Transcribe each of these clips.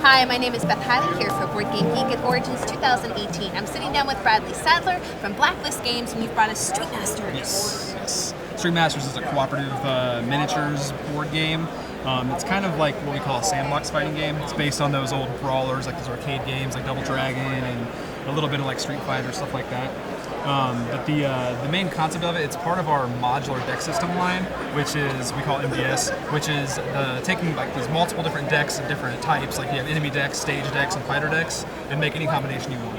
Hi, my name is Beth Hiley here for Board Game Geek at Origins 2018. I'm sitting down with Bradley Sadler from Blacklist Games, and you've brought us Street Masters. Yes. Street Masters is a cooperative miniatures board game. It's kind of like what we call a sandbox fighting game. It's based on those old brawlers, like those arcade games like Double Dragon and a little bit of like Street Fighter, stuff like that. But the main concept of it, it's part of our modular deck system line, which is, we call MDS, which is taking like these multiple different decks of different types, like you have enemy decks, stage decks, and fighter decks, and make any combination you want.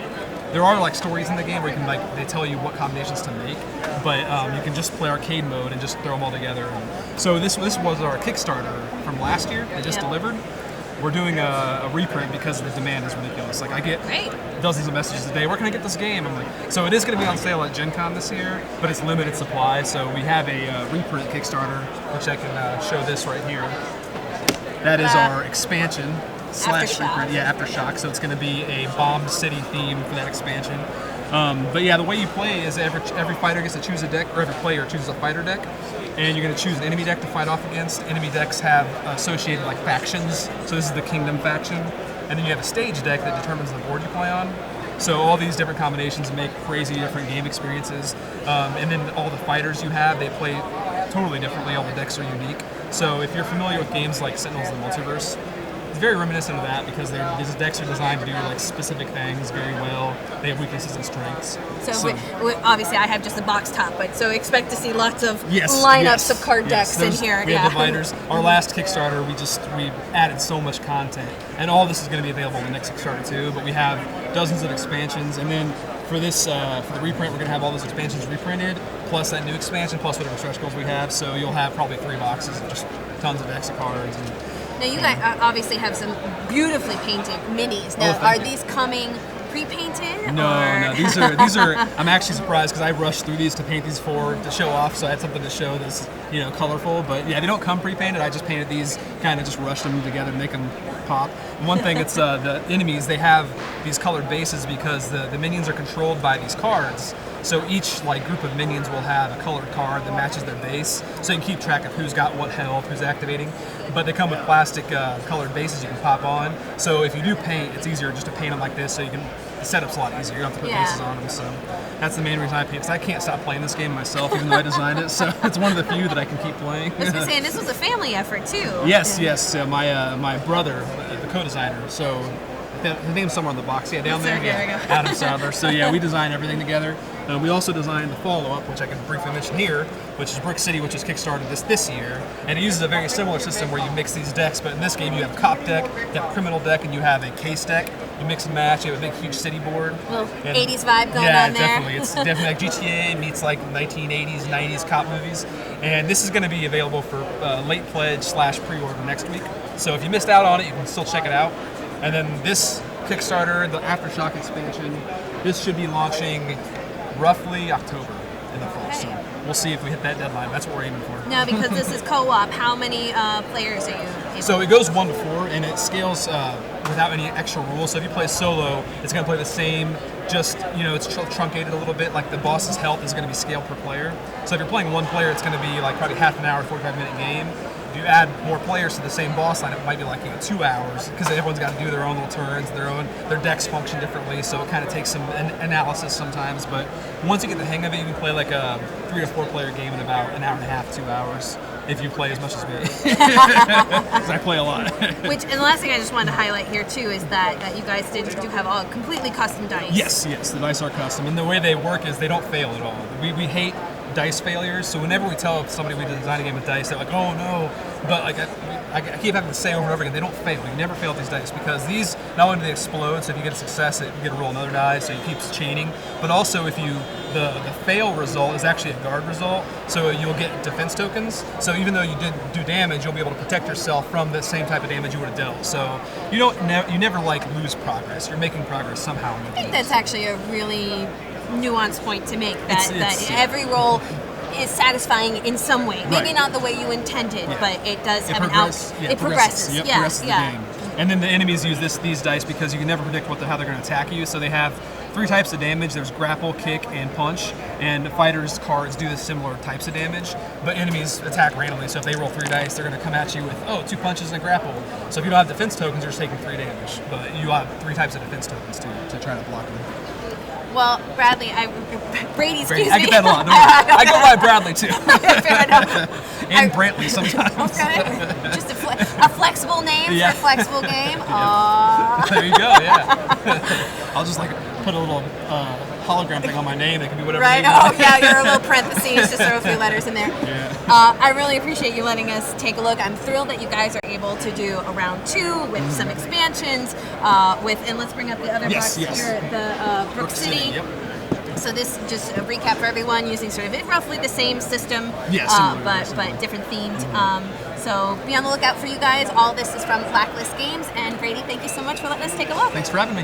There are like stories in the game where you can they tell you what combinations to make, but you can just play arcade mode and just throw them all together. And so this was our Kickstarter from last year. It just delivered. We're doing a reprint because the demand is ridiculous. Like I get dozens of messages a day. Where can I get this game? I'm like, so it is going to be on sale at Gen Con this year, but it's limited supply. So we have a reprint Kickstarter, which I can show this right here. That is our expansion slash reprint. Yeah, Aftershock. So it's going to be a bombed city theme for that expansion. But yeah, the way you play is every fighter gets to choose a deck, or every player chooses a fighter deck. And you're going to choose an enemy deck to fight off against. Enemy decks have associated like factions. So this is the Kingdom faction. And then you have a stage deck that determines the board you play on. So all these different combinations make crazy different game experiences. And then all the fighters you have, they play totally differently. All the decks are unique. So if you're familiar with games like Sentinels of the Multiverse, it's very reminiscent of that because these decks are designed to do like specific things very well. They have weaknesses and strengths. So obviously I have just a box top, but so expect to see lots of lineups of card decks in here. We have dividers. Our last Kickstarter, we added so much content, and all this is going to be available in the next Kickstarter too. But we have dozens of expansions, and then for this for the reprint, we're going to have all those expansions reprinted, plus that new expansion, plus whatever stretch goals we have. So you'll have probably 3 boxes of just tons of decks of cards. Now you guys obviously have some beautifully painted minis. Now, are these coming pre-painted? No. These are. I'm actually surprised because I rushed through these to paint these to show off, so I had something to show that's colorful. But yeah, they don't come pre-painted. I just painted these, kind of just rushed them together to make them pop. And one thing, it's the enemies. They have these colored bases because the minions are controlled by these cards. So each group of minions will have a colored card that matches their base, so you can keep track of who's got what health, who's activating. But they come with plastic colored bases you can pop on. So if you do paint, it's easier just to paint them like this, so the setup's a lot easier. You don't have to put bases on them. So that's the main reason I paint, because I can't stop playing this game myself, even though I designed it. So it's one of the few that I can keep playing. I was going to say, and this was a family effort too. Yes. My brother, the co-designer. So his name's somewhere on the box. Yeah, down there. Adam Sadler. So yeah, we designed everything together. We also designed the follow-up, which I can briefly mention here, which is Brick City, which is Kickstarted this year. And it uses a very similar system where you mix these decks, but in this game you have a cop deck, you have a criminal deck, and you have a case deck. You mix and match, you have a big, huge city board. Little 80s vibe going on there. Yeah, definitely. It's definitely like GTA meets like 1980s, 90s cop movies. And this is going to be available for late pledge / pre-order next week. So if you missed out on it, you can still check it out. And then this Kickstarter, the Aftershock expansion, this should be launching roughly October in the fall. So we'll see if we hit that deadline. That's what we're aiming for. Now, because this is co-op, how many players are you able So it goes 1 to 4, and it scales without any extra rules. So if you play solo, it's going to play the same, just, it's truncated a little bit. Like the boss's health is going to be scaled per player. So if you're playing 1 player, it's going to be like probably half an hour, 45-minute game. If you add more players to the same boss line, it might be like 2 hours, because everyone's got to do their own little turns, their decks function differently, so it kind of takes some analysis sometimes. But once you get the hang of it, you can play like a 3 to 4 player game in about an hour and a half, 2 hours, if you play as much as me. Because I play a lot. And the last thing I just wanted to highlight here too is that you guys do have all completely custom dice. Yes, the dice are custom, and the way they work is they don't fail at all. We hate dice failures, so whenever we tell somebody we design a game with dice, they're like, oh no, but I keep having to say over and over again, they don't fail. You never fail with these dice, because these, not only do they explode, so if you get a success, you get to roll another die, so it keeps chaining, but also if the fail result is actually a guard result, so you'll get defense tokens, so even though you did do damage, you'll be able to protect yourself from the same type of damage you would have dealt, so you never lose progress. You're making progress somehow in the game. I think that's actually a really nuanced point to make, that every roll is satisfying in some way. Maybe not the way you intended, but it does have an out. It progresses. Progresses the game. And then the enemies use these dice because you can never predict how they're going to attack you. So they have 3 types of damage. There's grapple, kick, and punch. And fighters' cards do the similar types of damage, but enemies attack randomly. So if they roll 3 dice, they're going to come at you with 2 punches and a grapple. So if you don't have defense tokens, you're just taking 3 damage. But you have 3 types of defense tokens to try to block them. Well, Bradley, Brady, excuse me. I get that a lot. Don't worry. I go by Bradley too. Fair enough. And Brantley sometimes. Okay. Just a flexible name for a flexible game. There you go. Yeah. I'll just put a little hologram thing on my name. It can be whatever. Right. Oh yeah, you're a little parentheses. Just throw a few letters in there. Yeah. I really appreciate you letting us take a look. I'm thrilled that you guys are able to do a round 2 with some expansions. And let's bring up the other box here at the Brook City. Yep. So this, just a recap for everyone, using sort of roughly the same system, but different themed. So be on the lookout for you guys. All this is from Blacklist Games, and Brady, thank you so much for letting us take a look. Thanks for having me.